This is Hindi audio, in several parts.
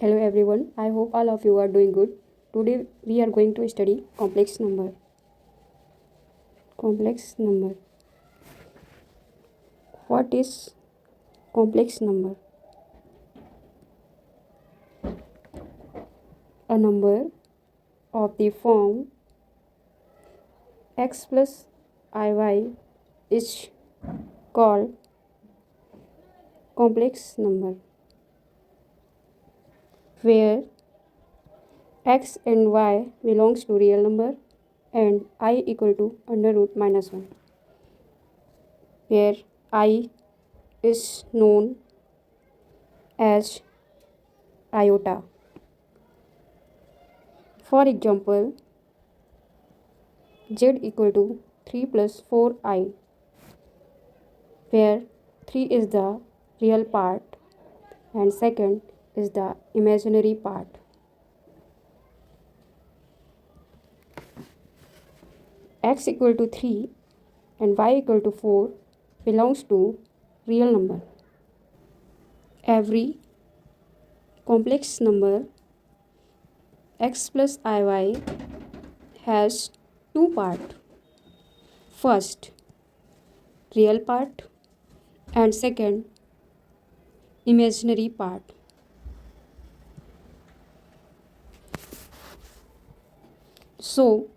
Hello everyone, I hope all of you are doing good. Today we are going to study complex number. Complex number. What is complex number? A number of the form x plus iy is called complex number, where x and y belongs to real number and I equal to under root minus 1, where I is known as iota. For example, z equal to 3 plus 4i, where 3 is the real part and second is the imaginary part. X equal to 3 and y equal to 4 belongs to real number. Every complex number x plus iy has two parts. First, real part and second, imaginary part. So,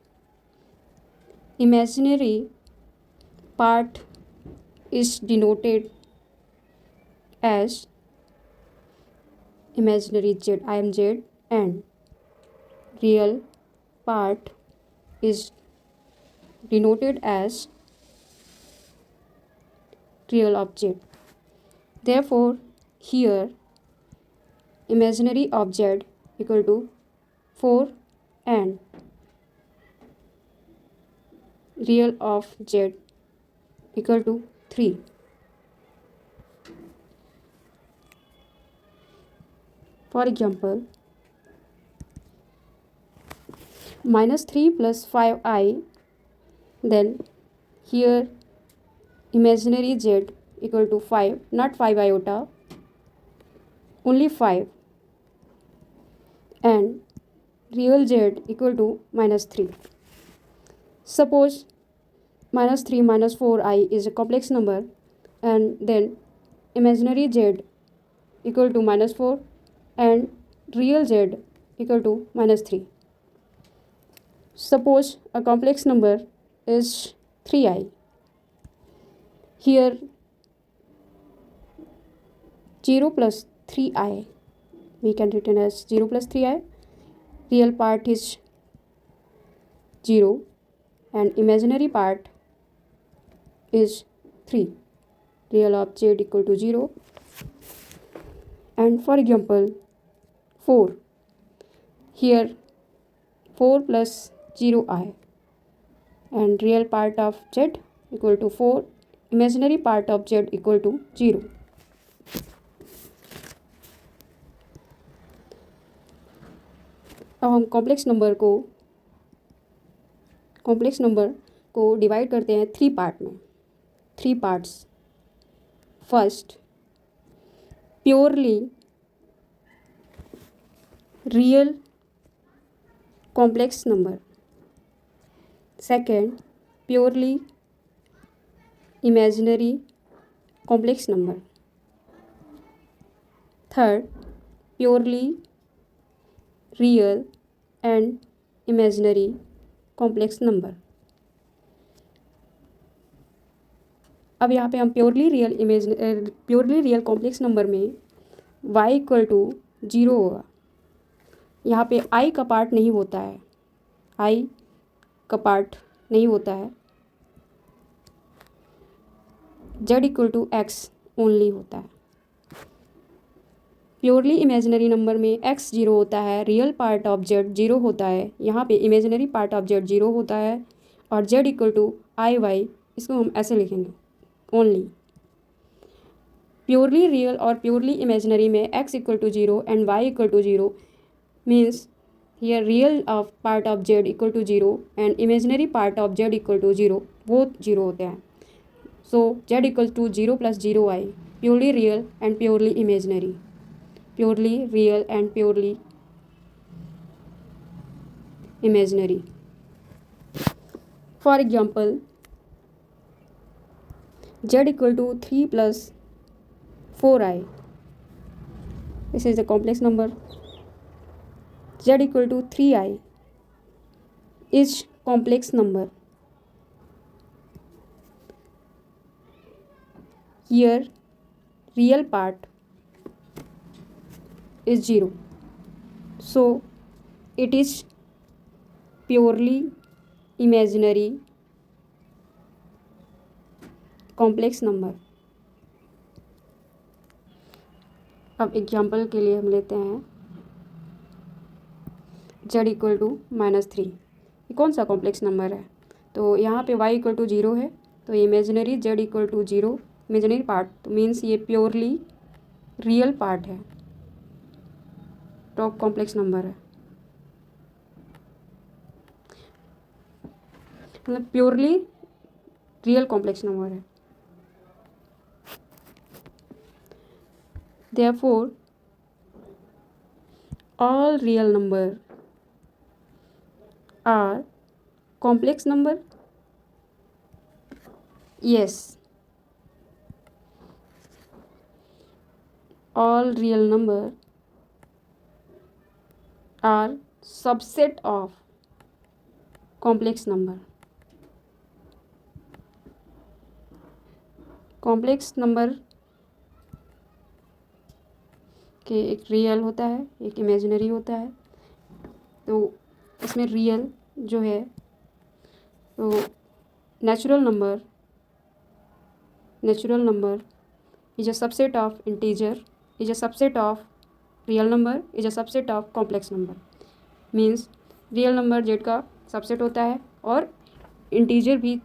imaginary part is denoted as imaginary z, I am z, and real part is denoted as real object. Therefore, here imaginary object equal to 4 and real of z equal to 3. For example, minus 3 plus 5i, then here imaginary z equal to 5, not 5 iota, only 5, and real z equal to minus 3. Suppose minus 3 minus 4i is a complex number, and then imaginary z equal to minus 4 and real z equal to minus 3. Suppose a complex number is 3i. Here 0 plus 3i, we can written as 0 plus 3i. Real part is 0 and imaginary part is 3. Real of z equal to 0. And for example, 4. Here 4 plus 0i and real part of z equal to 4, imaginary part of z equal to 0. अब हम कॉम्प्लेक्स नंबर को डिवाइड करते हैं 3 पार्ट में, 3 parts. First, purely real complex number. Second, purely imaginary complex number. Third, purely real and imaginary complex number. अब यहाँ पे हम प्योरली रियल कॉम्प्लेक्स नंबर में y इक्वल टू 0 होगा. यहाँ पे i का पार्ट नहीं होता है, i का पार्ट नहीं होता है. z equal to x only होता है. प्योरली इमेजिनरी नंबर में x 0 होता है, रियल पार्ट ऑफ z 0 होता है. यहाँ पे इमेजिनरी पार्ट ऑफ z 0 होता है और z equal to i y, इसको हम ऐसे लिखेंगे ओनली. प्योरली रियल और प्योरली इमेजिनरी में x equal to 0 and y equal to 0 means here real of part of z equal to 0 and imaginary part of z equal to 0, both 0 होते हैं. So z equal to 0 plus 0y, purely real and purely imaginary. purely real and purely imaginary. For example, z equal to 3 plus 4i. This is the complex number. Z equal to 3i is complex number. Here real part is 0, so it is purely imaginary complex number. अब एग्जाम्पल के लिए हम लेते हैं z इक्वल टू -3. ये कौन सा कॉम्प्लेक्स नंबर है? तो यहाँ पे y इक्वल टू 0 है, तो imaginary z equal to 0 imaginary part, तो मीन्स ये प्योरली रियल पार्ट है, टॉप कॉम्प्लेक्स नंबर है, मतलब प्योरली रियल कॉम्प्लेक्स नंबर है. Therefore, all real number are complex number. Yes, all real number are subset of complex number. complex number के एक रियल होता है, एक इमेजिनरी होता है. तो इसमें रियल जो है तो natural number is a subset of integer, is a subset of real number, is a subset of complex number. Means real number Z का सबसेट होता है और इंटीजर भी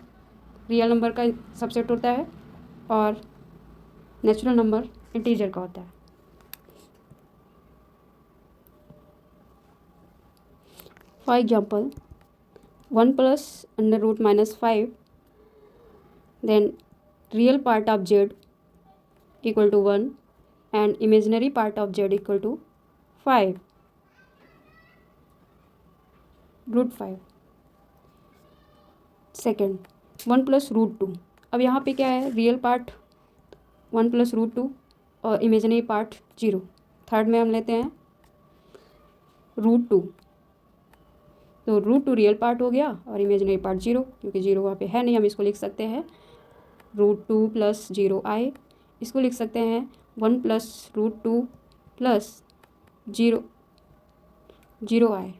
रियल नंबर का सबसेट होता है और नेचुरल नंबर इंटीजर का होता है. For example, 1 plus under root -5, then real part of z equal to 1 and imaginary part of z equal to 5, root 5. Second, 1 plus root 2. अब यहाँ पे क्या है? रियल पार्ट 1 plus root 2 और इमेजिनरी पार्ट 0. थर्ड में हम लेते हैं रूट 2, तो रूट 2 रियल पार्ट हो गया और इमेजिनरी पार्ट 0, क्योंकि 0 वहाँ पे है नहीं, हम इसको लिख सकते हैं √2 + 0i. इसको लिख सकते हैं 1 + √2 + 0i.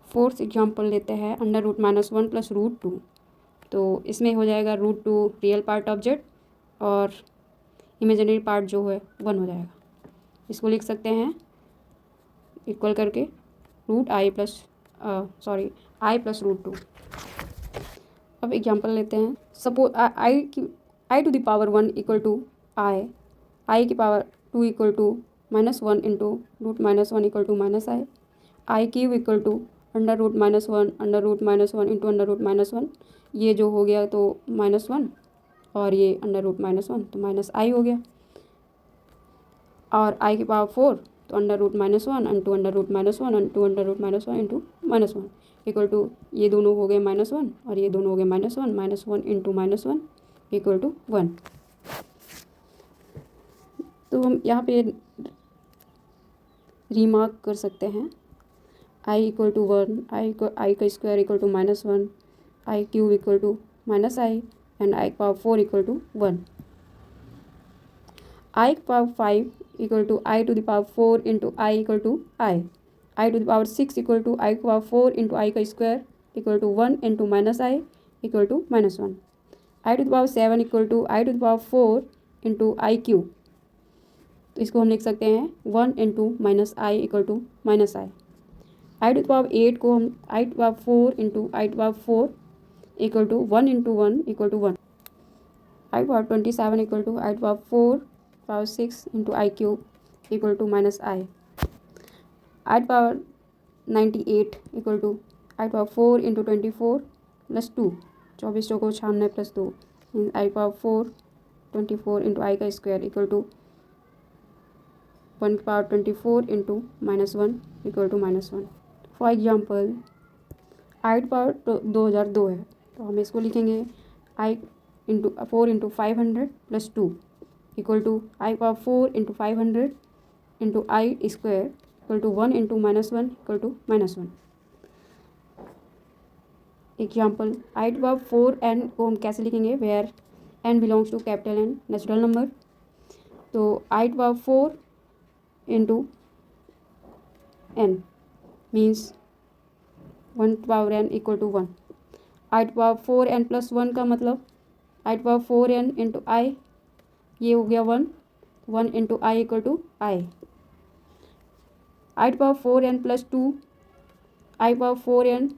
फोर्थ एग्जाम्पल लेते हैं अंडर रूट -1 + √2. तो इसमें हो जाएगा √2 रियल पार्ट ऑफ जेड और इमेजिनरी पार्ट जो है 1 हो जाएगा. इसको लिख सकते हैं इक्वल करके i + √2. अब एग्जाम्पल लेते हैं. Suppose i to the power 1 equal to i की power 2 equal to -1 into √-1 equal to -i, i cube equal to under root -1 into under root -1. ये जो हो गया तो -1 और ये अंडर रूट -1 तो -i हो गया. और i की पावर 4 तो under root -1 into under root -1 into under root -1 into -1 equal to ये दोनों हो गए -1 और ये दोनों हो गए -1 इंटू -1 इक्वल टू 1. तो हम यहाँ पे रिमार्क कर सकते हैं i इक्वल टू 1, i का square equal to -1, i cube equal to -i and i की पावर 4 इक्वल टू 1. i की power 5 equal to i to the power 4 into i equal to i to the power 6 equal to i की पावर 4 इंटू i का square equal to 1 into -i equal to -1. i to the power 7 equal to i to the power 4 into i cube, तो इसको हम लिख सकते हैं 1 into -i equal to -i. i to the power 8 को हम i to the power 4 into i to the power 4 equal to 1 into 1 equal to 1. i to power 27 equal to i to power 4 power 6 into i cube equal to -i. i to power 98 equal to i to power 4 into 24 + 2, 24 चौको 96 + 2 i to power 4 24 into i का square equal to 1^24 into -1 equal to -1। For example i^2 है, तो हम इसको लिखेंगे i4 into 500 plus 2 equal to i4 into 500 into i square equal to 1 into -1 equal to -1। Example i^4n को हम कैसे लिखेंगे, where n belongs to capital N natural number. तो i^4 into n means 1/n equal to 1। i^4n plus 1 का मतलब i^4n इंटू i, ये हो गया 1 into i equal to i। i^4n plus 2 i^4n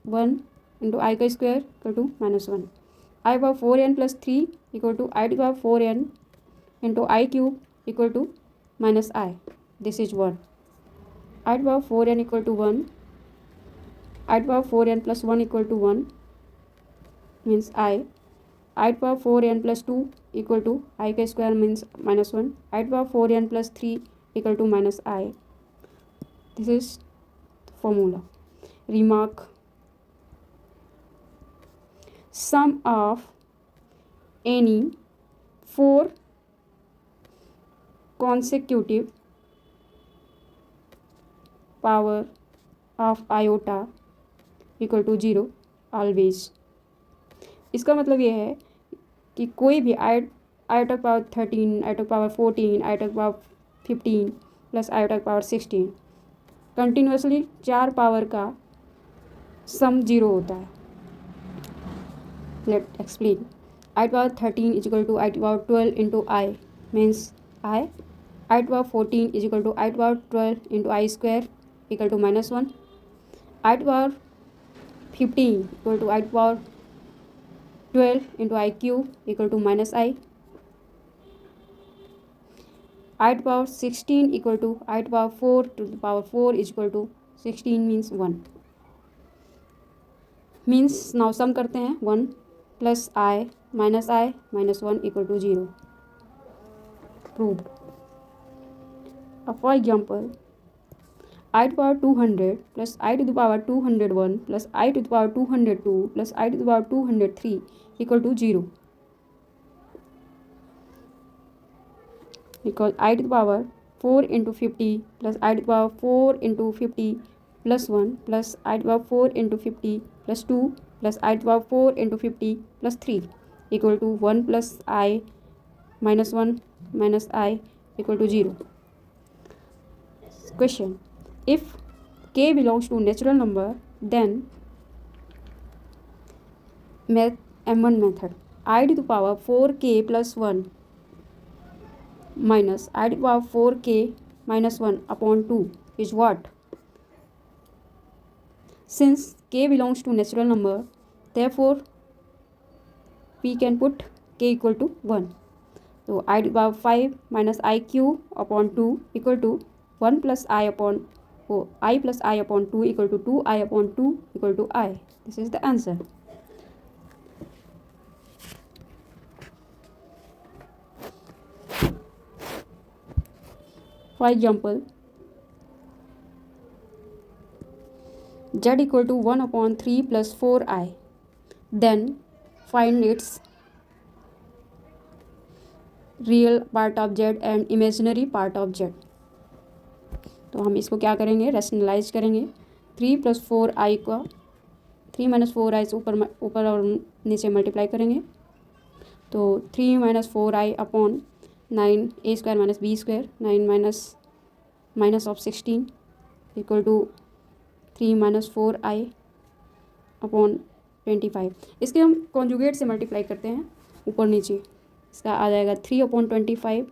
1 into i का square equal to -1। i^4n plus 3 equal to i^4n into i cube equal to -i, this is 1। i^4n equal to 1, i^4n plus 1 equal to 1 means i^4n plus 2 equal to i का square means -1, i^4n plus 3 equal to -i, this is formula. Remark, sum of any 4 consecutive power of iota equal to 0 always. इसका मतलब ये है कि कोई भी iota power 13, iota power 14, iota power 15 plus iota power 16 continuously 4 power का सम 0 होता है। Let explain. i^13 is equal to i^12 into i means i, i^14 is equal to i^12 into i square equal to -1, i^15 equal to i^12 into i cube equal to -i, i^16 equal to i^4 to the power 4 is equal to 16 means 1। Means now sum करते हैं 1 plus i minus 1 equal to 0 proved. अब for example i^200 plus i^201 plus i^202 plus i^203 equal to 0 because i^4 into 50 plus i^4 into 50 plus 1 plus i^4 into 50 plus 2 plus i^4 into 50 plus 3 equal to 1 plus i minus 1 minus i equal to 0। Question, if k belongs to natural number then M1 method i^4k plus 1 minus i^4k minus 1 upon 2 is what? Since k belongs to natural number, therefore we can put k equal to 1. So i^5 minus I cube upon 2 equal to 1 plus I upon I plus I upon 2 equal to 2I upon 2 equal to I. This is the answer. For example, z equal to 1 upon 3 plus 4i, then find its real part of z and imaginary part of z. तो हम इसको क्या करेंगे, रैशनलाइज करेंगे। 3 प्लस 4i का 3 माइनस 4i से ऊपर और नीचे मल्टीप्लाई करेंगे, तो 3 minus 4i upon 9 a square minus b square, 9 minus of 16 equal to 3 minus 4i upon 25। इसके हम कॉन्जुगेट से मल्टीप्लाई करते हैं ऊपर नीचे, इसका आ जाएगा 3 अपॉन 25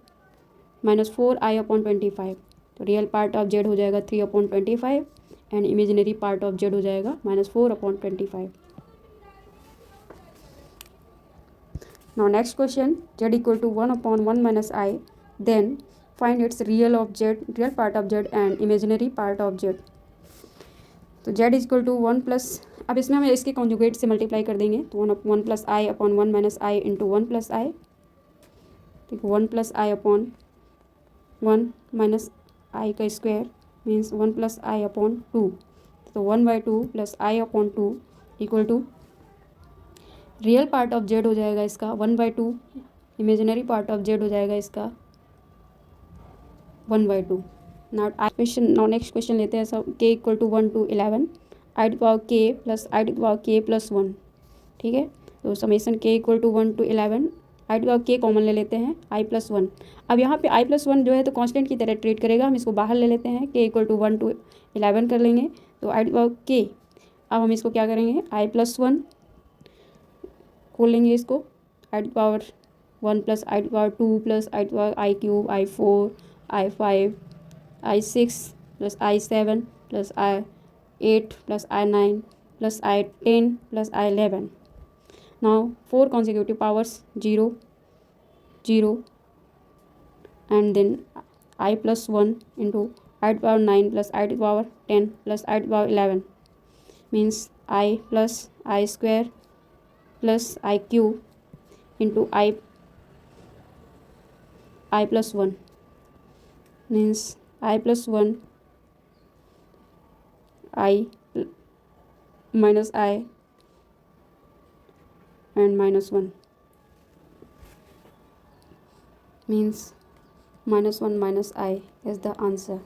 माइनस 4i अपॉन 25। तो रियल पार्ट ऑफ जेड हो जाएगा 3 upon 25 and imaginary part of z हो जाएगा -4 upon 25। Now next question, z equal to 1 upon 1 minus i, then find its real part of z and imaginary part of z. तो z इक्वल टू 1 प्लस, अब इसमें हम इसके कॉन्जुगेट से मल्टीप्लाई कर देंगे, तो 1 plus i upon 1 minus i into 1 plus i, ठीक 1 plus i upon 1 minus i का square means 1 plus i upon 2, तो 1/2 plus i upon 2 equal to real part of z हो जाएगा इसका 1/2, इमेजिनरी पार्ट ऑफ जेड हो जाएगा इसका 1/2। नाउ नेक्स्ट क्वेश्चन लेते हैं सब। K equal to 1 to 11 i to power k plus i to power k plus 1, ठीक है। तो summation k equal to 1 to 11 i to power k common ले लेते हैं आई प्लस 1। अब यहाँ पे आई प्लस 1 जो है तो कांस्टेंट की तरह ट्रीट करेगा, हम इसको बाहर ले लेते हैं, के इक्वल टू 1 to 11 कर लेंगे, तो आई टू पावर के। अब हम इसको क्या करेंगे, आई प्लस 1 खोल लेंगे इसको, i to power 1 plus i to power 2 plus i to power i cube i 4 i 5 i 6 plus i 7 plus i 8 plus i 9 plus i 10 plus i 11। Now 4 consecutive powers 0 0 and then I plus 1 into I to power 9 plus I to power 10 plus I to power 11 means I plus I square plus I cube into I plus 1 means I plus 1 I minus I and minus 1 means -1 minus I is the answer.